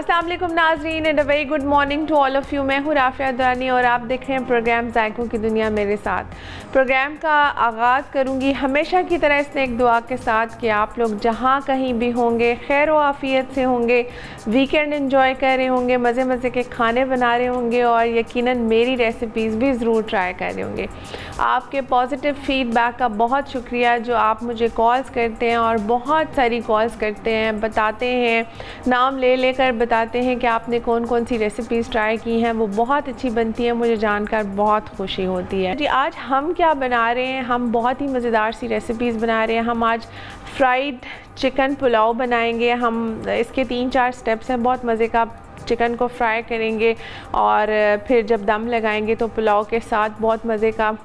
अस्सलाम वालेकुम नाज़रीन and a very good morning to all of you. मैं हूँ राफिया दुरानी और आप देख रहे हैं प्रोग्राम ज़ायकों की दुनिया मेरे साथ। प्रोग्राम का आगाज़ करूँगी हमेशा की तरह इस नेक दुआ के साथ कि आप लोग जहाँ कहीं भी होंगे खैर व आफ़ियत से होंगे, वीकेंड एंजॉय कर रहे होंगे, मज़े मज़े के खाने बना रहे होंगे और यकीनन मेरी रेसिपीज़ भी ज़रूर ट्राई कर रहे होंगे। आपके पॉजिटिव फ़ीडबैक का बहुत शुक्रिया जो आप मुझे कॉल्स करते हैं और बहुत सारी कॉल्स करते हैं, बताते हैं, नाम ले लेकर बताते हैं कि आपने कौन कौन सी रेसिपीज़ ट्राई की हैं, वो बहुत अच्छी बनती है। मुझे जानकर बहुत खुशी होती है। जी आज हम क्या बना रहे हैं, हम बहुत ही मज़ेदार सी रेसिपीज़ बना रहे हैं। हम आज फ्राइड चिकन पुलाव बनाएंगे। हम इसके 3-4 स्टेप्स हैं। बहुत मज़े का चिकन को फ्राई करेंगे और फिर जब दम लगाएंगे तो पुलाव के साथ बहुत मज़े का।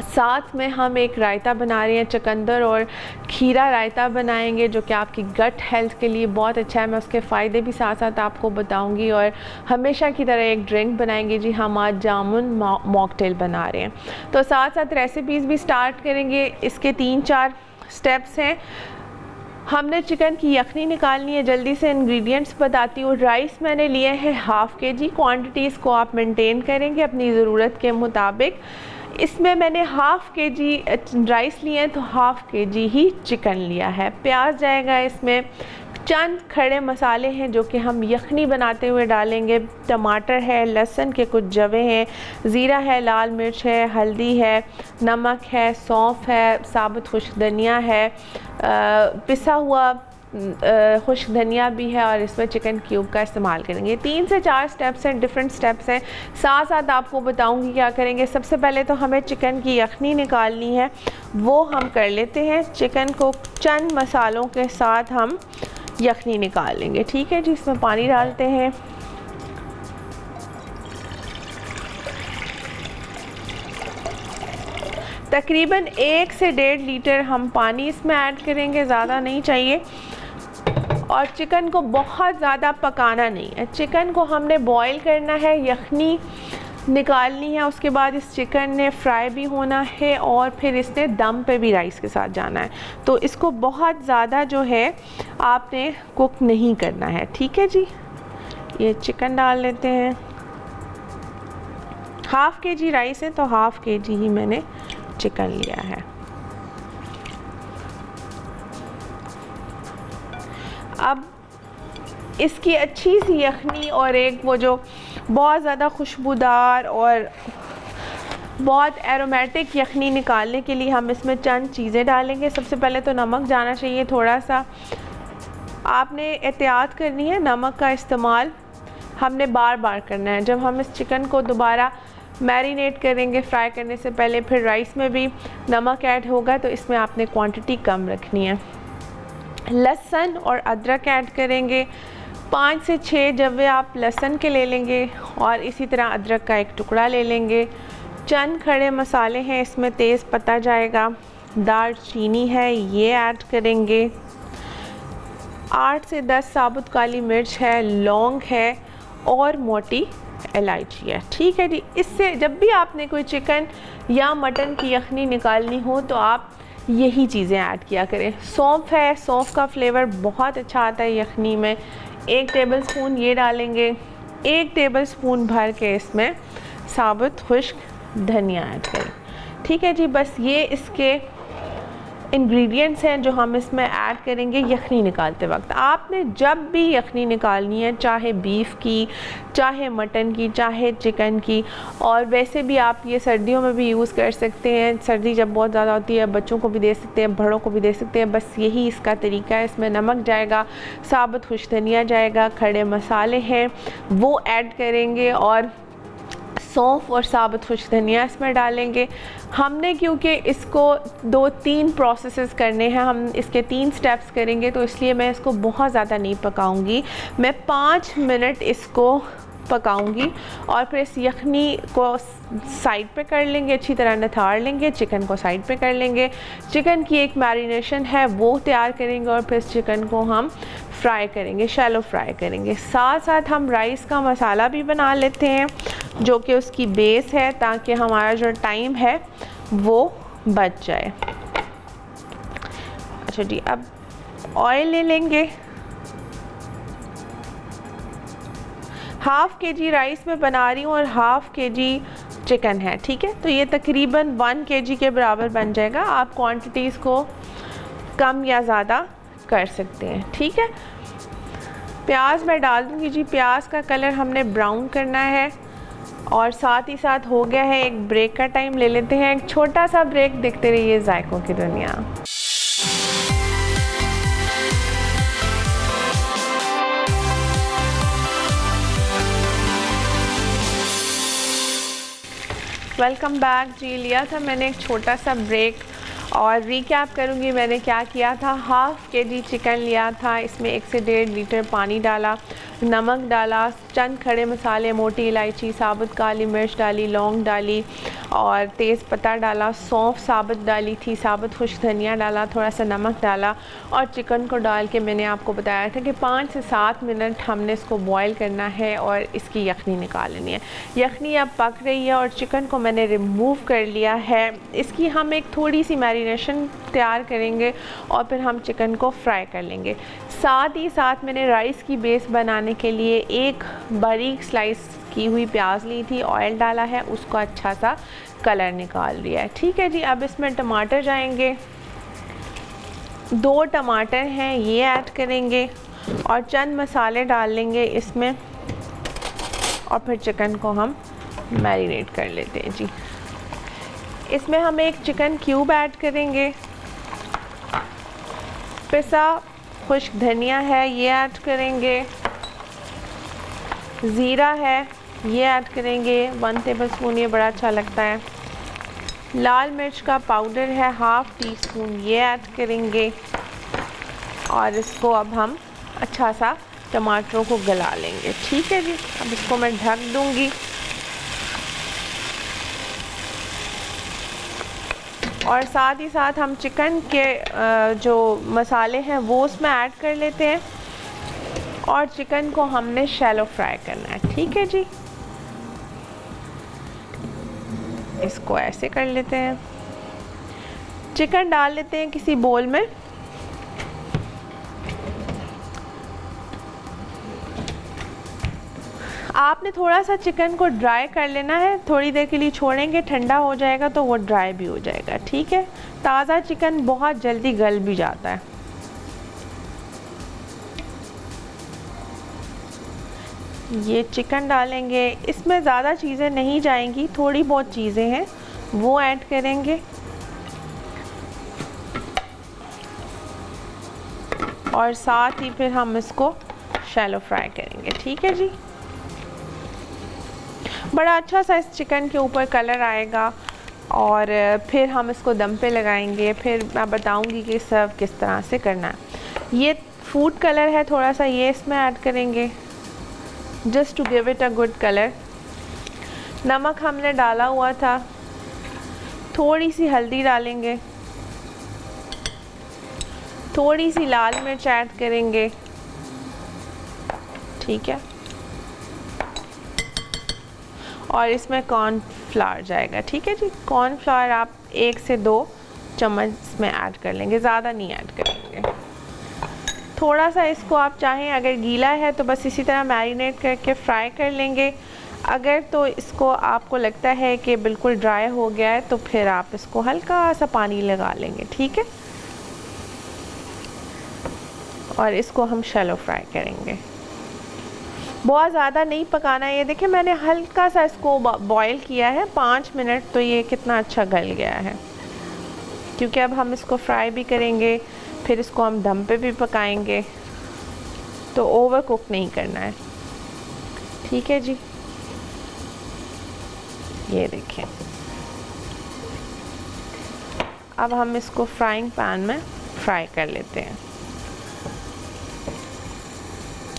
साथ में हम एक रायता बना रहे हैं, चुकंदर और खीरा रायता बनाएंगे जो कि आपकी गट हेल्थ के लिए बहुत अच्छा है। मैं उसके फ़ायदे भी साथ साथ आपको बताऊंगी और हमेशा की तरह एक ड्रिंक बनाएंगे। जी हम आज जामुन मॉकटेल बना रहे हैं। तो साथ साथ रेसिपीज़ भी स्टार्ट करेंगे। इसके 3-4 स्टेप्स हैं। हमने चिकन की यखनी निकालनी है। जल्दी से इंग्रेडिएंट्स बताती हूँ। राइस मैंने लिए हैं हाफ़ kg। क्वांटिटीज़ को आप मेंटेन करेंगे अपनी ज़रूरत के मुताबिक। इसमें मैंने हाफ़ kg राइस लिए हैं तो हाफ़ kg ही चिकन लिया है। प्याज जाएगा इसमें। चंद खड़े मसाले हैं जो कि हम यखनी बनाते हुए डालेंगे। टमाटर है, लहसुन के कुछ जवे हैं, ज़ीरा है, लाल मिर्च है, हल्दी है, नमक है, सौंफ है, साबुत खुश्क धनिया है, पिसा हुआ खुश्क धनिया भी है और इसमें चिकन क्यूब का इस्तेमाल करेंगे। 3 से 4 स्टेप्स हैं, डिफरेंट स्टेप्स हैं। साथ साथ आपको बताऊंगी क्या करेंगे। सबसे पहले तो हमें चिकन की यखनी निकालनी है, वो हम कर लेते हैं। चिकन को चंद मसालों के साथ हम यखनी निकाल लेंगे। ठीक है जी, इसमें पानी डालते हैं। तकरीबन 1 से 1.5 लीटर हम पानी इसमें ऐड करेंगे, ज़्यादा नहीं चाहिए। और चिकन को बहुत ज़्यादा पकाना नहीं है, चिकन को हमने बॉईल करना है, यखनी निकालनी है। उसके बाद इस चिकन ने फ्राई भी होना है और फिर इसने दम पे भी राइस के साथ जाना है। तो इसको बहुत ज़्यादा जो है आपने कुक नहीं करना है। ठीक है जी, ये चिकन डाल लेते हैं। हाफ़ kg राइस है तो हाफ़ kg ही मैंने चिकन लिया है। अब इसकी अच्छी सी यखनी और एक वो जो बहुत ज़्यादा खुशबूदार और बहुत एरोमेटिक यखनी निकालने के लिए हम इसमें चंद चीज़ें डालेंगे। सबसे पहले तो नमक जाना चाहिए थोड़ा सा। आपने एहतियात करनी है, नमक का इस्तेमाल हमने बार बार करना है। जब हम इस चिकन को दोबारा मैरिनेट करेंगे फ्राई करने से पहले, फिर राइस में भी नमक ऐड होगा तो इसमें आपने क्वांटिटी कम रखनी है। लहसुन और अदरक ऐड करेंगे। 5 से 6 जवे आप लहसुन के ले लेंगे और इसी तरह अदरक का एक टुकड़ा ले लेंगे। चंद खड़े मसाले हैं इसमें, तेज़ पत्ता जाएगा, दालचीनी है ये ऐड करेंगे। 8 से 10 साबुत काली मिर्च है, लौंग है और मोटी इलायची है। ठीक है जी। इससे जब भी आपने कोई चिकन या मटन की यखनी निकालनी हो तो आप यही चीज़ें ऐड किया करें। सौंफ है, सौंफ का फ्लेवर बहुत अच्छा आता है यखनी में। 1 टेबलस्पून ये डालेंगे। 1 टेबलस्पून भर के इसमें साबुत खुश्क धनिया ऐड करें। ठीक है जी, बस ये इसके इंग्रेडिएंट्स हैं जो हम इसमें ऐड करेंगे यखनी निकालते वक्त। आपने जब भी यखनी निकालनी है, चाहे बीफ की, चाहे मटन की, चाहे चिकन की, और वैसे भी आप ये सर्दियों में भी यूज़ कर सकते हैं। सर्दी जब बहुत ज़्यादा होती है बच्चों को भी दे सकते हैं, बड़ों को भी दे सकते हैं। बस यही इसका तरीका है। इसमें नमक जाएगा, साबुत खुश्क धनिया जाएगा, खड़े मसाले हैं वो ऐड करेंगे और सौंफ और साबुत खुश्क धनिया इसमें डालेंगे। हमने क्योंकि इसको 2-3 प्रोसेसेस करने हैं, हम इसके 3 स्टेप्स करेंगे तो इसलिए मैं इसको बहुत ज़्यादा नहीं पकाऊंगी। मैं 5 मिनट इसको पकाऊंगी और फिर इस यखनी को साइड पे कर लेंगे, अच्छी तरह नथाड़ लेंगे, चिकन को साइड पे कर लेंगे। चिकन की एक मैरिनेशन है वो तैयार करेंगे और फिर चिकन को हम फ्राई करेंगे, शैलो फ्राई करेंगे। साथ साथ हम राइस का मसाला भी बना लेते हैं जो कि उसकी बेस है, ताकि हमारा जो टाइम है वो बच जाए। अच्छा जी, अब ऑयल ले लेंगे। हाफ़ kg राइस में बना रही हूँ और हाफ़ kg चिकन है, ठीक है। तो ये तकरीबन 1 kg के बराबर बन जाएगा। आप क्वांटिटीज़ को कम या ज़्यादा कर सकते हैं, ठीक है। प्याज मैं डाल दूँगी जी। प्याज का कलर हमने ब्राउन करना है और साथ ही साथ हो गया है एक ब्रेक का टाइम। ले लेते हैं एक छोटा सा ब्रेक, देखते रहिए जायकों की दुनिया। वेलकम बैक जी। लिया था मैंने एक छोटा सा ब्रेक और रिकैप करूँगी मैंने क्या किया था। हाफ़ kg चिकन लिया था, इसमें 1 से 1.5 लीटर पानी डाला, नमक डाला, चंद खड़े मसाले, मोटी इलायची, साबुत काली मिर्च डाली, लौंग डाली और तेज़ पत्ता डाला, सौंफ साबुत डाली थी, साबुत खुश्क धनिया डाला, थोड़ा सा नमक डाला और चिकन को डाल के मैंने आपको बताया था कि 5 से 7 मिनट हमने इसको बॉईल करना है और इसकी यखनी निकाल लेनी है। यखनी अब पक रही है और चिकन को मैंने रिमूव कर लिया है। इसकी हम एक थोड़ी सी मैरिनेशन तैयार करेंगे और फिर हम चिकन को फ्राई कर लेंगे। साथ ही साथ मैंने राइस की बेस बनाने के लिए एक बारीक स्लाइस की हुई प्याज ली थी, ऑयल डाला है, उसको अच्छा सा कलर निकाल लिया है, ठीक है जी। अब इसमें टमाटर जाएंगे, 2 टमाटर हैं ये ऐड करेंगे और चंद मसाले डाल लेंगे इसमें और फिर चिकन को हम मैरिनेट कर लेते हैं जी। इसमें हम एक चिकन क्यूब ऐड करेंगे, पिसा खुश्क धनिया है ये ऐड करेंगे, ज़ीरा है ये ऐड करेंगे 1 टेबलस्पून, ये बड़ा अच्छा लगता है। लाल मिर्च का पाउडर है 1/2 टीस्पून ये ऐड करेंगे और इसको अब हम अच्छा सा टमाटरों को गला लेंगे, ठीक है जी। अब इसको मैं ढक दूंगी और साथ ही साथ हम चिकन के जो मसाले हैं वो उसमें ऐड कर लेते हैं और चिकन को हमने शैलो फ्राई करना है, ठीक है जी। इसको ऐसे कर लेते हैं, चिकन डाल लेते हैं किसी बोल में। आपने थोड़ा सा चिकन को ड्राई कर लेना है, थोड़ी देर के लिए छोड़ेंगे, ठंडा हो जाएगा तो वो ड्राई भी हो जाएगा, ठीक है। ताज़ा चिकन बहुत जल्दी गल भी जाता है। ये चिकन डालेंगे, इसमें ज़्यादा चीज़ें नहीं जाएंगी, थोड़ी बहुत चीज़ें हैं वो ऐड करेंगे और साथ ही फिर हम इसको शैलो फ्राई करेंगे, ठीक है जी। बड़ा अच्छा सा इस चिकन के ऊपर कलर आएगा और फिर हम इसको दम पे लगाएंगे। फिर मैं बताऊंगी कि सर्व किस तरह से करना है। ये फूड कलर है थोड़ा सा, ये इसमें ऐड करेंगे just to give it a good colour. नमक हमने डाला हुआ था, थोड़ी सी हल्दी डालेंगे, थोड़ी सी लाल मिर्च ऐड करेंगे, ठीक है। और इसमें कॉर्नफ्लावर जाएगा, ठीक है जी। कॉर्नफ्लावर आप 1 से 2 चम्मच इसमें ऐड कर लेंगे, ज़्यादा नहीं ऐड करेंगे। थोड़ा सा इसको आप चाहें अगर गीला है तो बस इसी तरह मैरिनेट करके फ्राई कर लेंगे। अगर तो इसको आपको लगता है कि बिल्कुल ड्राई हो गया है तो फिर आप इसको हल्का सा पानी लगा लेंगे, ठीक है। और इसको हम शैलो फ्राई करेंगे, बहुत ज़्यादा नहीं पकाना है। ये देखिए मैंने हल्का सा इसको बॉईल किया है 5 मिनट, तो ये कितना अच्छा गल गया है। क्योंकि अब हम इसको फ्राई भी करेंगे, फिर इसको हम दम पे भी पकाएंगे, तो ओवर कुक नहीं करना है, ठीक है जी। ये देखिए अब हम इसको फ्राइंग पैन में फ्राई कर लेते हैं।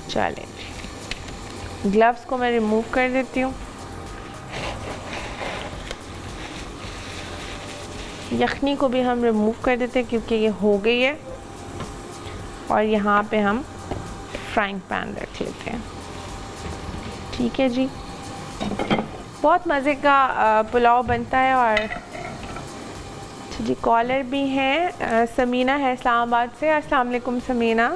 चलें, ग्लव्स को मैं रिमूव कर देती हूँ। यखनी को भी हम रिमूव कर देते हैं क्योंकि ये हो गई है। और यहाँ पे हम फ्राइंग पैन रख लेते हैं, ठीक है जी। बहुत मज़े का पुलाव बनता है। और जी कॉलर भी हैं, समीना है इस्लामाबाद से। अस्सलाम वालेकुम समीना।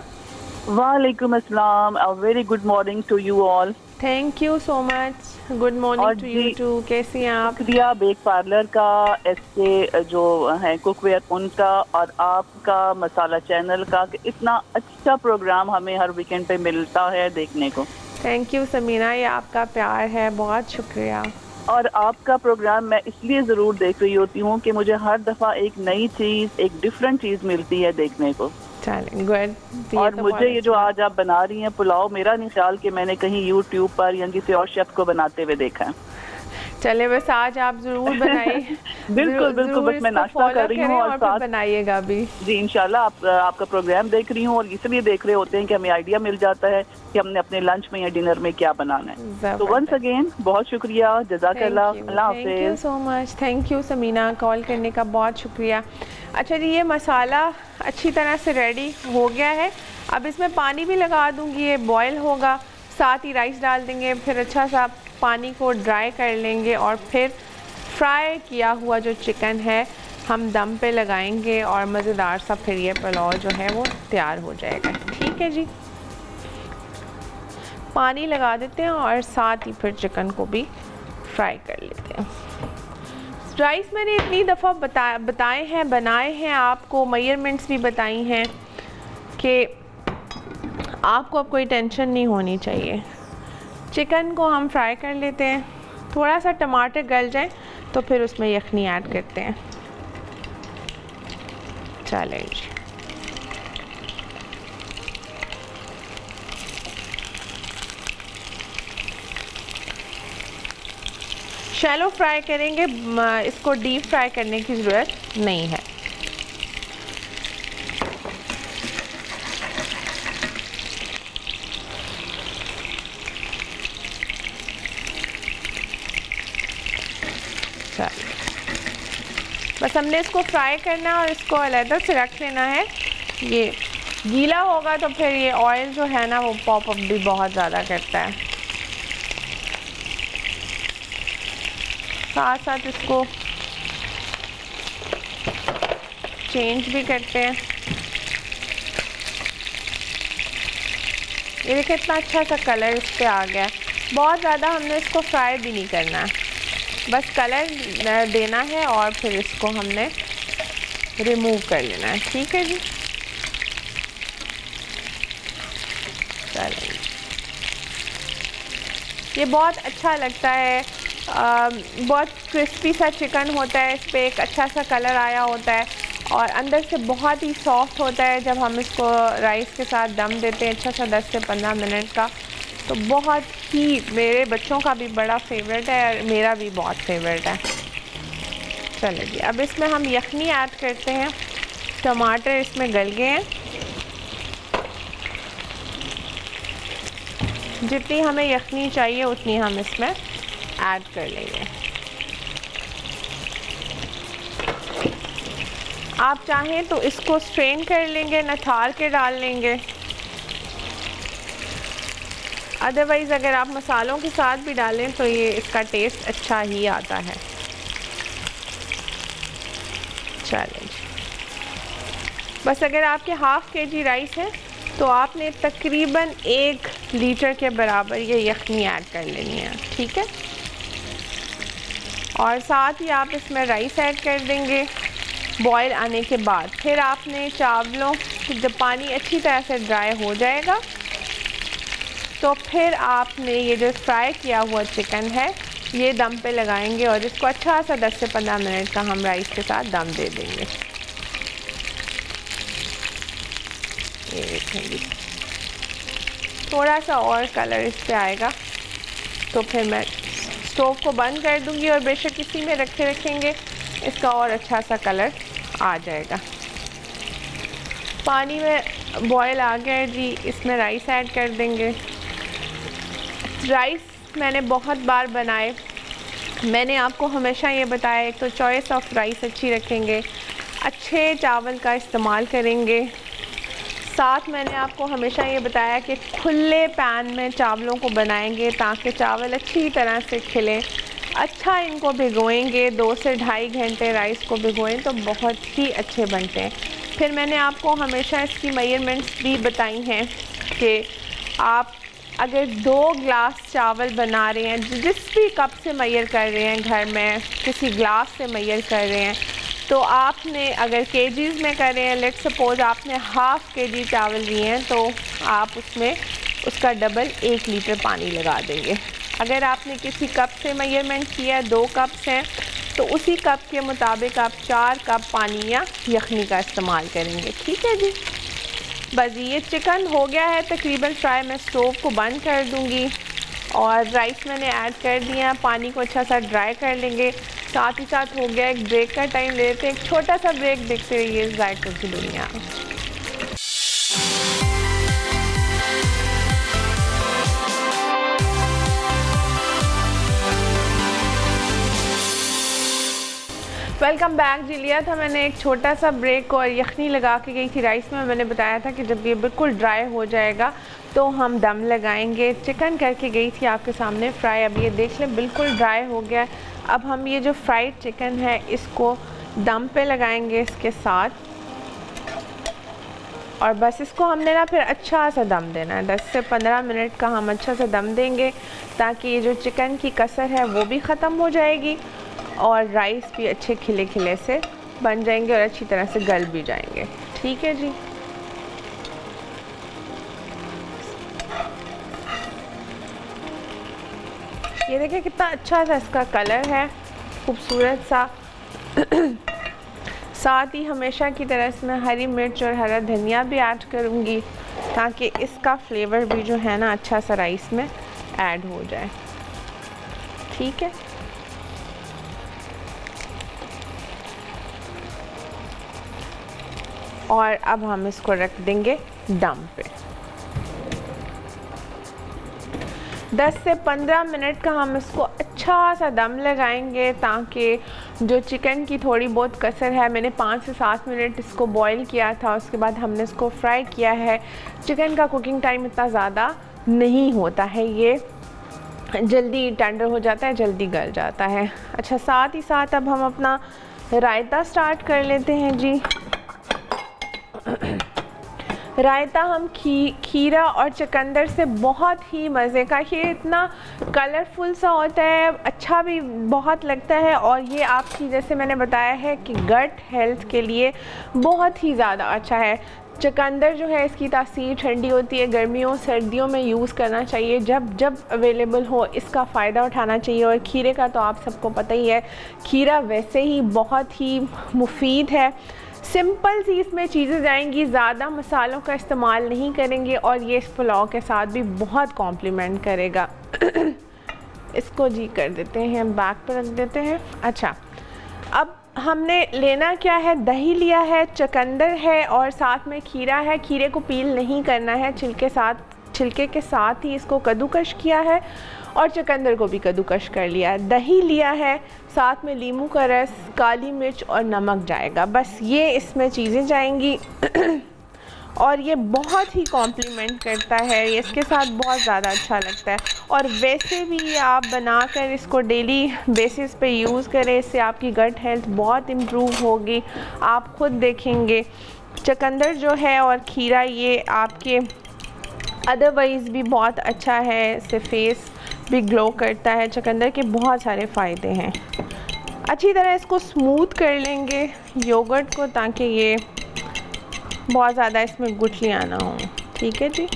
वालेकुम अस्सलाम। A very good morning to you all. Thank you so much, good morning to you too. कैसी हैं आप? शुक्रिया बेक पार्लर का, इसके जो है कुकवेयर उनका, और आपका मसाला चैनल का, कि इतना अच्छा प्रोग्राम हमें हर वीकेंड पे मिलता है देखने को। थैंक यू समीना, ये आपका प्यार है, बहुत शुक्रिया। और आपका प्रोग्राम मैं इसलिए ज़रूर देख रही होती हूँ कि मुझे हर दफ़ा एक नई चीज़, एक डिफरेंट चीज़ मिलती है देखने को। चलें, गुड। और मुझे ये जो आज आप बना रही हैं पुलाव, मेरा नहीं ख्याल कि मैंने कहीं यूट्यूब पर या किसी और शेफ को बनाते हुए देखा है। चले, बस आज आप जरूर बनाइए। बिल्कुल बिल्कुल, बस मैं नाश्ता कर रही हूँ और साथ बनाइएगा भी जी इंशाल्लाह। आपका प्रोग्राम देख रही हूँ और इसलिए देख रहे होते हैं कि हमें आइडिया मिल जाता है कि हमने अपने लंच में या डिनर में क्या बनाना है। तो वंस अगेन बहुत शुक्रिया, जज़ाकल्लाह, अल्लाह हाफ़िज़। Thank you so much, thank you Samina, call करने का बहुत शुक्रिया। अच्छा जी, ये मसाला अच्छी तरह से रेडी हो गया है। अब इसमें पानी भी लगा दूंगी, ये बॉयल होगा, साथ ही राइस डाल देंगे, फिर अच्छा सा पानी को ड्राई कर लेंगे और फिर फ्राई किया हुआ जो चिकन है हम दम पे लगाएंगे और मज़ेदार सा फिर ये पुलाव जो है वो तैयार हो जाएगा। ठीक है जी, पानी लगा देते हैं और साथ ही फिर चिकन को भी फ्राई कर लेते हैं। राइस मैंने इतनी दफ़ा बताए हैं, बनाए हैं, आपको मेजरमेंट्स भी बताई हैं कि आपको अब कोई टेंशन नहीं होनी चाहिए। चिकन को हम फ्राई कर लेते हैं, थोड़ा सा टमाटर गल जाए तो फिर उसमें यखनी ऐड करते हैं। चलें जी, शैलो फ्राई करेंगे, इसको डीप फ्राई करने की ज़रूरत नहीं है। बस हमने इसको फ्राई करना है और इसको अलग से रख लेना है। ये गीला होगा तो फिर ये ऑयल जो है ना वो पॉप अप भी बहुत ज़्यादा करता है। साथ साथ इसको चेंज भी करते हैं। ये देखिए इतना अच्छा सा कलर इस पर आ गया। बहुत ज़्यादा हमने इसको फ्राई भी नहीं करना है, बस कलर देना है और फिर इसको हमने रिमूव कर लेना है। ठीक है जी, चलिए, ये बहुत अच्छा लगता है, बहुत क्रिस्पी सा चिकन होता है, इस पर एक अच्छा सा कलर आया होता है और अंदर से बहुत ही सॉफ्ट होता है। जब हम इसको राइस के साथ दम देते हैं अच्छा सा 10 से 15 मिनट का, तो बहुत ही, मेरे बच्चों का भी बड़ा फेवरेट है और मेरा भी बहुत फेवरेट है। चलिए जी, अब इसमें हम यखनी ऐड करते हैं। टमाटर इसमें गल गए हैं, जितनी हमें यखनी चाहिए उतनी हम इसमें ऐड कर लेंगे। आप चाहें तो इसको स्ट्रेन कर लेंगे, नथार के डाल लेंगे, अदरवाइज़ अगर आप मसालों के साथ भी डालें तो ये इसका टेस्ट अच्छा ही आता है। चलें, बस अगर आपके हाफ़ केजी राइस है तो आपने तकरीबन 1 लीटर के बराबर ये यखनी ऐड कर लेनी है। ठीक है, और साथ ही आप इसमें राइस ऐड कर देंगे बॉयल आने के बाद। फिर आपने चावलों, जब पानी अच्छी तरह से ड्राई हो जाएगा तो फिर आपने ये जो फ्राई किया हुआ चिकन है ये दम पे लगाएंगे और इसको अच्छा सा 10 से 15 मिनट का हम राइस के साथ दम दे देंगे। ये देखेंगे थोड़ा सा और कलर इस पे आएगा तो फिर मैं स्टोव को बंद कर दूंगी और बेशक इसी में रखेंगे, इसका और अच्छा सा कलर आ जाएगा। पानी में बॉयल आ गया है जी, इसमें राइस ऐड कर देंगे। राइस मैंने बहुत बार बनाए, मैंने आपको हमेशा ये बताया, एक तो चॉइस ऑफ राइस अच्छी रखेंगे, अच्छे चावल का इस्तेमाल करेंगे। साथ मैंने आपको हमेशा ये बताया कि खुले पैन में चावलों को बनाएंगे ताकि चावल अच्छी तरह से खिलें। अच्छा इनको भिगोएंगे, 2 से ढाई घंटे राइस को भिगोएं तो बहुत ही अच्छे बनते हैं। फिर मैंने आपको हमेशा इसकी मेजरमेंट्स भी बताई हैं कि आप अगर 2 गिलास चावल बना रहे हैं, जिस भी कप से मेजर कर रहे हैं, घर में किसी गिलास से मेजर कर रहे हैं, तो आपने अगर केजीज़ में कर रहे हैं, लेट्स सपोज़ आपने हाफ़ केजी चावल लिए हैं, तो आप उसमें उसका डबल 1 लीटर पानी लगा देंगे। अगर आपने किसी कप से मेजरमेंट किया है, 2 कप्स हैं, तो उसी कप के मुताबिक आप 4 कप पानी या यखनी का इस्तेमाल करेंगे। ठीक है जी। बस ये चिकन हो गया है तकरीबन फ्राई। मैं स्टोव को बंद कर दूंगी और राइस मैंने ऐड कर दिया। पानी को अच्छा सा ड्राई कर लेंगे। साथ ही साथ हो गया एक ब्रेक का टाइम। ले लेते हैं एक छोटा सा ब्रेक, देखते रहिए जायकों की दुनिया। वेलकम बैक जी। लिया था मैंने एक छोटा सा ब्रेक और यखनी लगा के गई थी राइस में। मैंने बताया था कि जब ये बिल्कुल ड्राई हो जाएगा तो हम दम लगाएंगे। चिकन करके गई थी आपके सामने फ्राई। अब ये देख लें बिल्कुल ड्राई हो गया। अब हम ये जो फ्राइड चिकन है इसको दम पे लगाएंगे इसके साथ, और बस इसको हमने ना फिर अच्छा सा दम देना है। 10 से 15 मिनट का हम अच्छा सा दम देंगे ताकि ये जो चिकन की कसर है वो भी ख़त्म हो जाएगी और राइस भी अच्छे खिले खिले से बन जाएंगे और अच्छी तरह से गल भी जाएंगे। ठीक है जी। ये देखिए कितना अच्छा सा इसका कलर है, खूबसूरत सा। साथ ही हमेशा की तरह इसमें हरी मिर्च और हरा धनिया भी ऐड करूँगी ताकि इसका फ्लेवर भी जो है ना अच्छा सा राइस में ऐड हो जाए। ठीक है। और अब हम इसको रख देंगे दम पे। 10 से 15 मिनट का हम इसको अच्छा सा दम लगाएंगे ताकि जो चिकन की थोड़ी बहुत कसर है, मैंने 5 से 7 मिनट इसको बॉईल किया था, उसके बाद हमने इसको फ्राई किया है। चिकन का कुकिंग टाइम इतना ज़्यादा नहीं होता है, ये जल्दी टेंडर हो जाता है, जल्दी गल जाता है। अच्छा, साथ ही साथ अब हम अपना रायता स्टार्ट कर लेते हैं जी। रायता हम खीरा और चुकंदर से बहुत ही मज़े का, ये इतना कलरफुल सा होता है, अच्छा भी बहुत लगता है, और ये आपकी जैसे मैंने बताया है कि गट हेल्थ के लिए बहुत ही ज़्यादा अच्छा है। चुकंदर जो है इसकी तासीर ठंडी होती है, गर्मियों सर्दियों में यूज़ करना चाहिए, जब जब अवेलेबल हो इसका फ़ायदा उठाना चाहिए। और खीरे का तो आप सबको पता ही है, खीरा वैसे ही बहुत ही मुफीद है। सिंपल सी इसमें चीज़ें जाएंगी, ज़्यादा मसालों का इस्तेमाल नहीं करेंगे और ये इस पुलाव के साथ भी बहुत कॉम्प्लीमेंट करेगा। इसको जी कर देते हैं, बैक पर रख देते हैं। अच्छा, अब हमने लेना क्या है, दही लिया है, चुकंदर है और साथ में खीरा है। खीरे को पील नहीं करना है, छिलके के साथ ही इसको कद्दूकश किया है और चुकंदर को भी कद्दूकश कर लिया है। दही लिया है, साथ में नींबू का रस, काली मिर्च और नमक जाएगा, बस ये इसमें चीज़ें जाएंगी। और ये बहुत ही कॉम्प्लीमेंट करता है, ये इसके साथ बहुत ज़्यादा अच्छा लगता है। और वैसे भी आप बनाकर इसको डेली बेसिस पे यूज़ करें, इससे आपकी गट हेल्थ बहुत इम्प्रूव होगी, आप खुद देखेंगे। चुकंदर जो है और खीरा ये आपके अदरवाइज़ भी बहुत अच्छा है, इससे फेस भी ग्लो करता है। चुकंदर के बहुत सारे फ़ायदे हैं। अच्छी तरह इसको स्मूथ कर लेंगे योगर्ट को, ताकि ये बहुत ज़्यादा इसमें गुठलियाँ ना हो। ठीक है जी।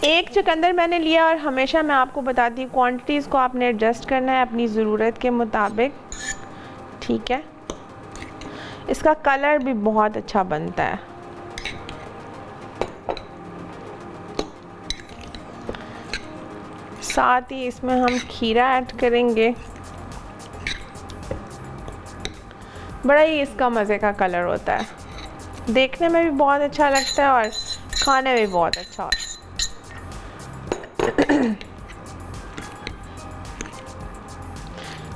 एक चुकंदर मैंने लिया और हमेशा मैं आपको बताती हूँ क्वांटिटीज़ को आपने एडजस्ट करना है अपनी ज़रूरत के मुताबिक। ठीक है। इसका कलर भी बहुत अच्छा बनता है। साथ ही इसमें हम खीरा ऐड करेंगे, बड़ा ही इसका मज़े का कलर होता है, देखने में भी बहुत अच्छा लगता है और खाने में भी बहुत अच्छा होता है।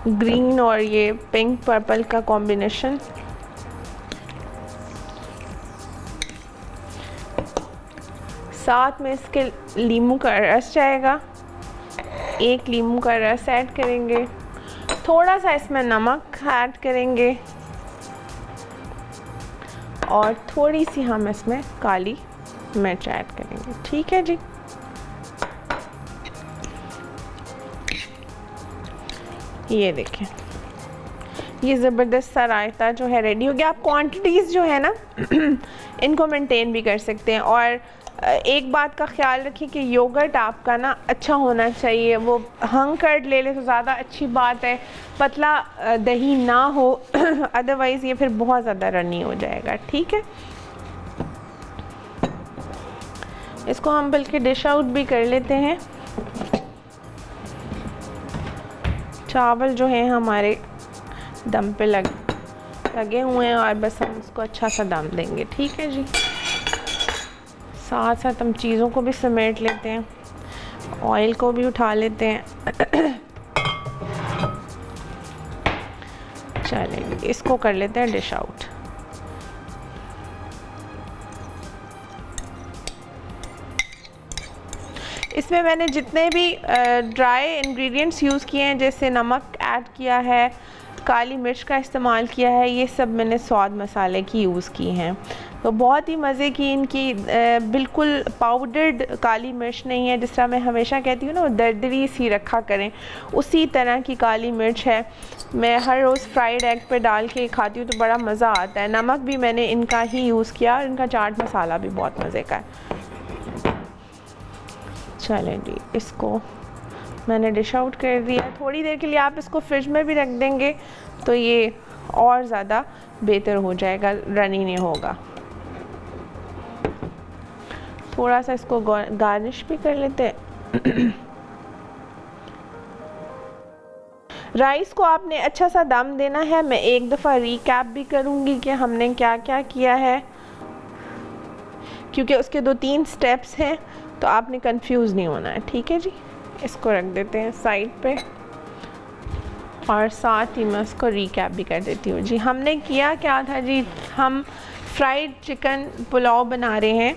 ग्रीन और ये पिंक पर्पल का कॉम्बिनेशन। साथ में इसके नींबू का रस जाएगा, 1 नींबू का रस ऐड करेंगे, थोड़ा सा इसमें नमक ऐड करेंगे और थोड़ी सी हम इसमें काली मिर्च ऐड करेंगे। ठीक है जी, ये देखें ये ज़बरदस्त सा रायता जो है रेडी हो गया। आप क्वांटिटीज़ जो है ना इनको मेंटेन भी कर सकते हैं। और एक बात का ख्याल रखिए कि योगर्ट आपका ना अच्छा होना चाहिए, वो हंग कर्ड ले ले तो ज़्यादा अच्छी बात है, पतला दही ना हो अदरवाइज़ ये फिर बहुत ज़्यादा रनी हो जाएगा। ठीक है, इसको हम बल्कि डिश आउट भी कर लेते हैं। चावल जो है हमारे दम पे लगे हुए हैं और बस हम इसको अच्छा सा दम देंगे। ठीक है जी, साथ साथ हम चीज़ों को भी समेट लेते हैं, ऑयल को भी उठा लेते हैं। चलें इसको कर लेते हैं डिश आउट। इसमें मैंने जितने भी ड्राई इंग्रेडिएंट्स यूज़ किए हैं, जैसे नमक ऐड किया है, काली मिर्च का इस्तेमाल किया है, ये सब मैंने स्वाद मसाले की यूज़ की हैं। तो बहुत ही मज़े की इनकी बिल्कुल पाउडर्ड काली मिर्च नहीं है, जिस तरह मैं हमेशा कहती हूँ ना, वो दरदरी सी रखा करें, उसी तरह की काली मिर्च है। मैं हर रोज़ फ्राइड एग पे डाल के खाती हूँ तो बड़ा मज़ा आता है। नमक भी मैंने इनका ही यूज़ किया और इनका चाट मसाला भी बहुत मज़े का है। चलें जी, इसको मैंने डिश आउट कर दिया। थोड़ी देर के लिए आप इसको फ्रिज में भी रख देंगे तो ये और ज़्यादा बेहतर हो जाएगा, रनी नहीं होगा। थोड़ा सा इसको गार्निश भी कर लेते हैं। राइस को आपने अच्छा सा दम देना है। मैं एक दफ़ा रिकैप भी करूँगी कि हमने क्या क्या किया है, क्योंकि उसके 2-3 स्टेप्स हैं तो आपने कंफ्यूज नहीं होना है। ठीक है जी, इसको रख देते हैं साइड पे और साथ ही मैं उसको रिकैप भी कर देती हूँ। जी हमने किया क्या था जी, हम फ्राइड चिकन पुलाव बना रहे हैं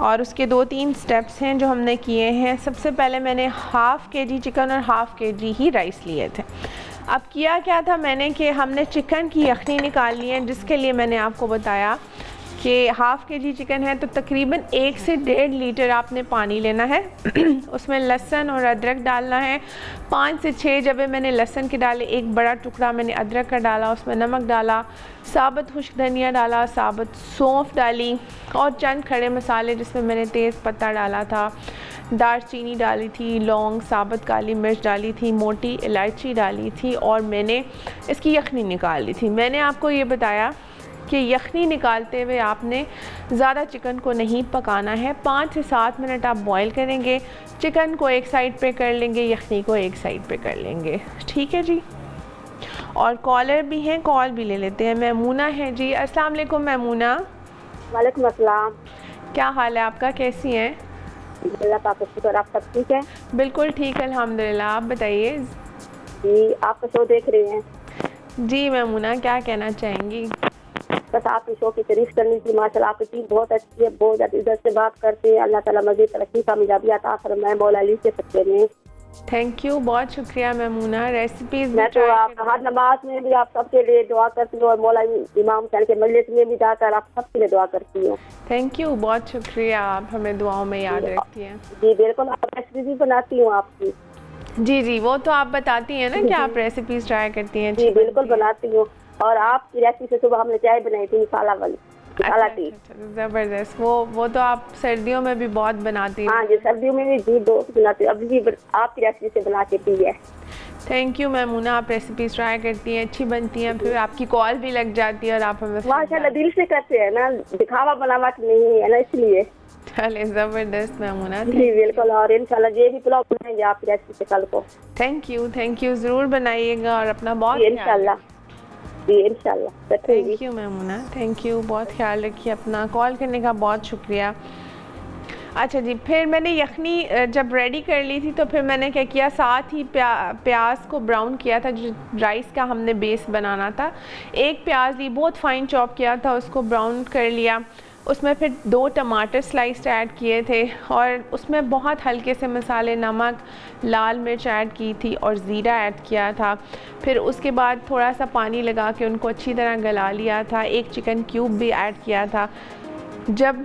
और उसके 2-3 स्टेप्स हैं जो हमने किए हैं। सबसे पहले मैंने हाफ़ kg चिकन और हाफ़ kg ही राइस लिए थे। अब किया क्या था मैंने कि हमने चिकन की यखनी निकालनी है, जिसके लिए मैंने आपको बताया कि हाफ़ kg चिकन है तो तकरीबन 1 से 1.5 लीटर आपने पानी लेना है। उसमें लहसुन और अदरक डालना है। 5 से 6 जबे मैंने लहसुन के डाले, एक बड़ा टुकड़ा मैंने अदरक का डाला, उसमें नमक डाला, साबुत खुश्क धनिया डाला, साबुत सौंफ डाली और चंद खड़े मसाले जिसमें मैंने तेज़ पत्ता डाला था, दालचीनी डाली थी, लौंग, साबुत काली मिर्च डाली थी, मोटी इलायची डाली थी और मैंने इसकी यखनी निकाल ली थी। मैंने आपको ये बताया कि यखनी निकालते हुए आपने ज़्यादा चिकन को नहीं पकाना है। 5 से 7 मिनट आप बॉईल करेंगे, चिकन को एक साइड पे कर लेंगे, यखनी को एक साइड पे कर लेंगे। ठीक है जी, और कॉलर भी हैं, कॉल भी ले लेते हैं। मैमूना है जी, अस्सलाम वालेकुम मैमूना। वालेकुम अस्सलाम। क्या हाल है आपका, कैसी हैं? अल्लाह पाक का शुक्र, आप सब ठीक है? बिल्कुल ठीक है अल्हम्दुलिल्लाह, आप बताइए। जी आपका शो देख रहे हैं। जी मैमूना, क्या कहना चाहेंगी? बस आपके शो की तारीफ करनी थी। माशाल्लाह आपकी टीम बहुत अच्छी है, बहुत ज़्यादा इज्जत से बात करते हैं। अल्लाह ताला मज़ीद तरक्की कामयाबी अता फरमाए मौला अली के सच्चे में। थैंक यू, बहुत शुक्रिया मैमूना। रेसिपीज़ मैं तो आप हर नमाज में भी आप सबके लिए दुआ करती हूँ और मौला इमाम हुसैन के मजलिस में भी जाकर आप सबके लिए दुआ करती हूँ। थैंक यू, बहुत शुक्रिया, आप हमें दुआओं में याद रखती हैं। जी बिल्कुल, आप रेसिपी भी बनाती हूँ आपकी। जी जी, वो तो आप बताती हैं ना कि आप रेसिपीज़ ट्राई करती हैं। जी बिल्कुल बनाती हूँ, और आपकी रेसिपी से सुबह हमने चाय बनाई थी मसाला वाली, मसाला टी। ज़बरदस्त, वो तो आप सर्दियों में भी बहुत बनाती हैं। हाँ जी, सर्दियों में भी जी बहुत बनाती हूँ, अभी भी आपकी रेसिपी से बना के पी है। थैंक यू मैमूना, आप रेसिपीज़ ट्राई करती हैं, अच्छी बनती हैं, फिर आपकी कॉल भी लग जाती है और आप हमें माशाल्लाह दिल से करते हैं ना, दिखावा बनावट नहीं है ना, इसलिए। चले ज़बरदस्त मैमूना। जी बिल्कुल, और इंशाल्लाह ये भी पुलाव बनाएंगे आपकी रेसिपी से कल को। थैंक यू, ज़रूर बनाइएगा और अपना बहुत इंशाल्लाह। जी इंशाल्लाह। Thank you Maimoona, thank you, बहुत ख्याल रखिए अपना। कॉल करने का बहुत शुक्रिया। अच्छा जी, फिर मैंने यखनी जब रेडी कर ली थी तो फिर मैंने क्या किया, साथ ही प्याज को ब्राउन किया था, जो राइस का हमने बेस बनाना था। एक प्याज ली, बहुत फाइन चॉप किया था, उसको ब्राउन कर लिया। उसमें फिर 2 टमाटर स्लाइस्ड ऐड किए थे और उसमें बहुत हल्के से मसाले, नमक, लाल मिर्च ऐड की थी और ज़ीरा ऐड किया था। फिर उसके बाद थोड़ा सा पानी लगा के उनको अच्छी तरह गला लिया था। 1 चिकन क्यूब भी ऐड किया था। जब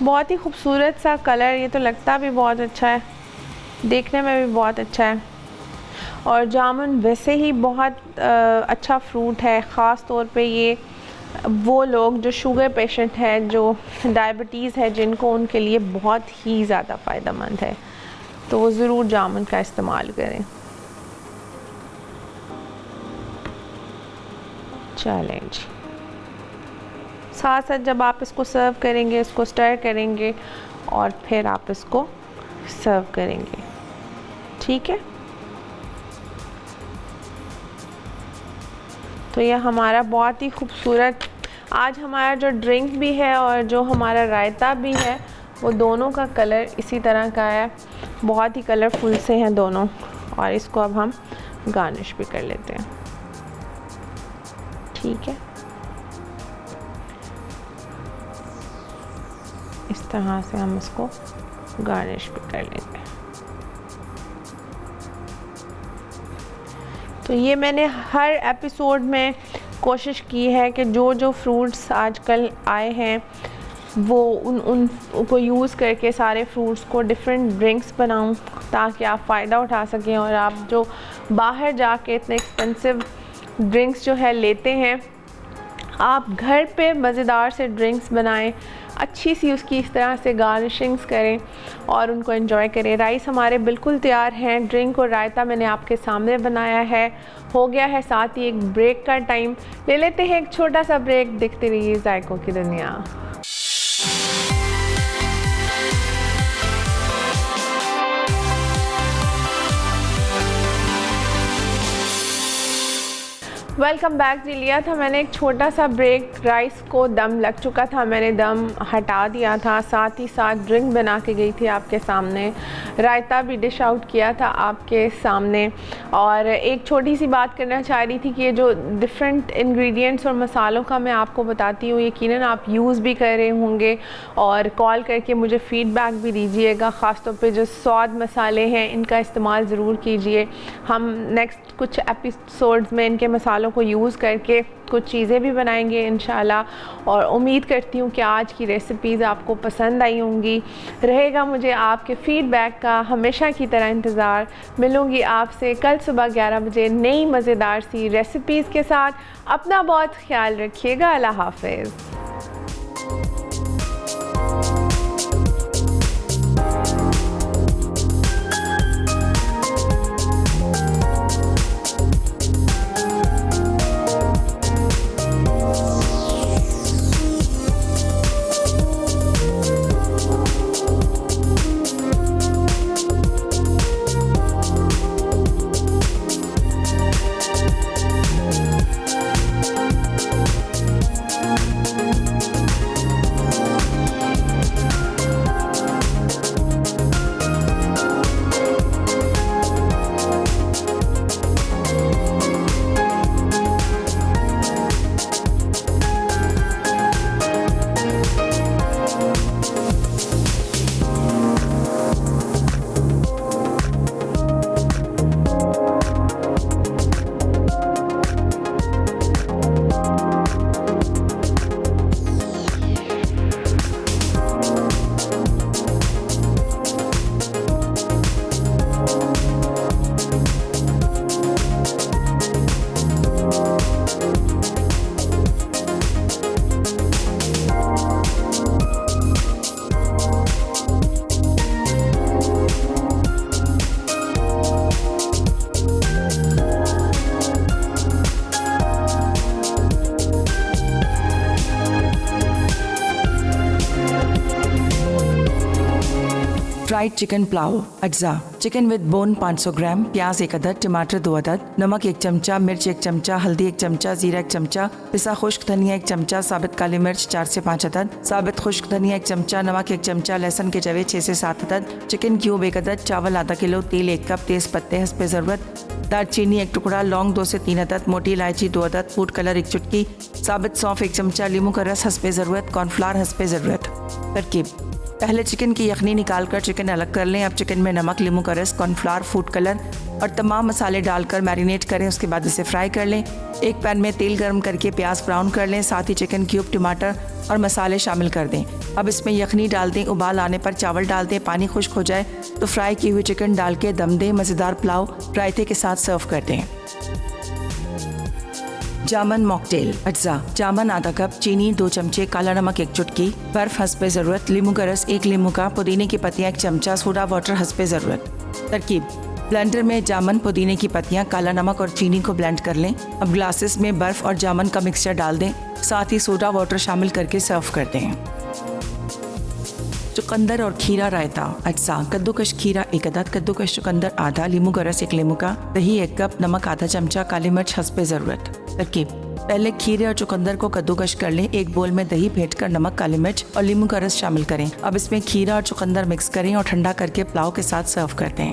बहुत ही खूबसूरत सा कलर, ये तो लगता भी बहुत अच्छा है, देखने में भी बहुत अच्छा है। और जामुन वैसे ही बहुत अच्छा फ्रूट है, ख़ास तौर पे ये वो लोग जो शुगर पेशेंट हैं, जो डायबिटीज़ है जिनको, उनके लिए बहुत ही ज़्यादा फ़ायदेमंद है, तो वो ज़रूर जामुन का इस्तेमाल करें। चलें जी, साथ साथ जब आप इसको सर्व करेंगे, इसको स्टर करेंगे और फिर आप इसको सर्व करेंगे, ठीक है। तो ये हमारा बहुत ही खूबसूरत आज हमारा जो ड्रिंक भी है और जो हमारा रायता भी है, वो दोनों का कलर इसी तरह का है, बहुत ही कलरफुल से हैं दोनों। और इसको अब हम गार्निश भी कर लेते हैं, ठीक है। इस तरह से हम इसको गार्निश भी कर लेते हैं। तो ये मैंने हर एपिसोड में कोशिश की है कि जो जो फ्रूट्स आजकल आए हैं वो उनको यूज़ करके सारे फ्रूट्स को डिफरेंट ड्रिंक्स बनाऊं, ताकि आप फ़ायदा उठा सकें। और आप जो बाहर जाके इतने एक्सपेंसिव ड्रिंक्स जो है लेते हैं, आप घर पे मज़ेदार से ड्रिंक्स बनाएं, अच्छी सी उसकी इस तरह से गार्निशिंग्स करें और उनको एंजॉय करें। राइस हमारे बिल्कुल तैयार हैं, ड्रिंक और रायता मैंने आपके सामने बनाया है, हो गया है। साथ ही एक ब्रेक का टाइम ले लेते हैं, एक छोटा सा ब्रेक। देखते रहिए जायकों की दुनिया। वेलकम बैक जी। लिया था मैंने एक छोटा सा ब्रेक, राइस को दम लग चुका था, मैंने दम हटा दिया था, साथ ही साथ ड्रिंक बना के गई थी आपके सामने, रायता भी डिश आउट किया था आपके सामने। और एक छोटी सी बात करना चाह रही थी कि ये जो डिफरेंट इंग्रेडिएंट्स और मसालों का मैं आपको बताती हूँ, यकीनन आप यूज़ भी कर रहे होंगे और कॉल करके मुझे फ़ीडबैक भी दीजिएगा। ख़ास तौर पे जो स्वाद मसाले हैं इनका इस्तेमाल ज़रूर कीजिए। हम नेक्स्ट कुछ एपिसोड्स में इनके मसालों को यूज़ करके कुछ चीज़ें भी बनाएंगे इंशाल्लाह। और उम्मीद करती हूँ कि आज की रेसिपीज़ आपको पसंद आई होंगी। रहेगा मुझे आपके फ़ीडबैक का हमेशा की तरह इंतज़ार। मिलूँगी आपसे कल सुबह 11 बजे नई मज़ेदार सी रेसिपीज़ के साथ। अपना बहुत ख्याल रखिएगा। अल्लाह हाफ़िज़। फ्राइड चिकन पुलाव अज्जा। चिकन विद बोन 500 ग्राम, प्याज 1 अदद, टमाटर 2 अदद, नमक 1 चमचा, मिर्च 1 चमचा, हल्दी 1 चमचा, जीरा 1 चमचा, पिसा खुश्क धनिया 1 चमचा, साबित काली मिर्च 4 से 5 अदद, साबित खुश्क धनिया 1 चमचा, नमक 1 चमचा, लहसुन के जवे 6 से 7 अदद, चिकन क्यूब 1 अदद, चावल आधा किलो, तेल 1 कप, तेज पत्ते हस्बे ज़रूरत, दालचीनी 1 टुकड़ा, लौंग 2 से 3 अदद, मोटी इलायची 2 अदद, फूड कलर 1 चुटकी, साबित सौंफ 1 चमचा, लीमू का रस हस्बे ज़रूरत, कॉर्नफ्लावर हस्बे ज़रूरत। तरकीब: पहले चिकन की यखनी निकाल कर चिकन अलग कर लें। अब चिकन में नमक, नींबू का रस, कॉर्नफ्लावर, फूड कलर और तमाम मसाले डालकर मैरिनेट करें। उसके बाद इसे फ्राई कर लें। एक पैन में तेल गर्म करके प्याज ब्राउन कर लें। साथ ही चिकन क्यूब, टमाटर और मसाले शामिल कर दें। अब इसमें यखनी डाल दें। उबाल आने पर चावल डाल दें। पानी खुश्क हो जाए तो फ्राई की हुई चिकन डाल के दम दें। मज़ेदार पुलाव रायते के साथ सर्व कर दें। जामन मॉकटेल। अज्जा: जामन आधा कप, चीनी 2 चमचे, काला नमक 1 चुटकी, बर्फ हस्बे ज़रूरत, लींबू का रस 1 लींबू का, पुदीने की पत्तियाँ 1 चमचा, सोडा वाटर हस्बे ज़रूरत। तरकीब: ब्लेंडर में जामन, पुदीने की पत्तियाँ, काला नमक और चीनी को ब्लेंड कर लें। अब ग्लासेस में बर्फ और जामन का मिक्सचर डाल दें। साथ ही सोडा वाटर शामिल करके सर्व कर दें। चुकंदर और खीरा रायता। अज्जा: कद्दूकश खीरा 1 अदद, कद्दूकश चुकंदर आधा, लींबू का रस 1 लींबू का, दही 1 कप, नमक आधा चमचा, काली मिर्च हस्बे ज़रूरत। तरकीब: पहले खीरे और चुकंदर को कद्दूकश कर लें। एक बोल में दही फेंट कर नमक, काली मिर्च और लींबू का रस शामिल करें। अब इसमें खीरा और चुकंदर मिक्स करें और ठंडा करके पुलाव के साथ सर्व कर दें।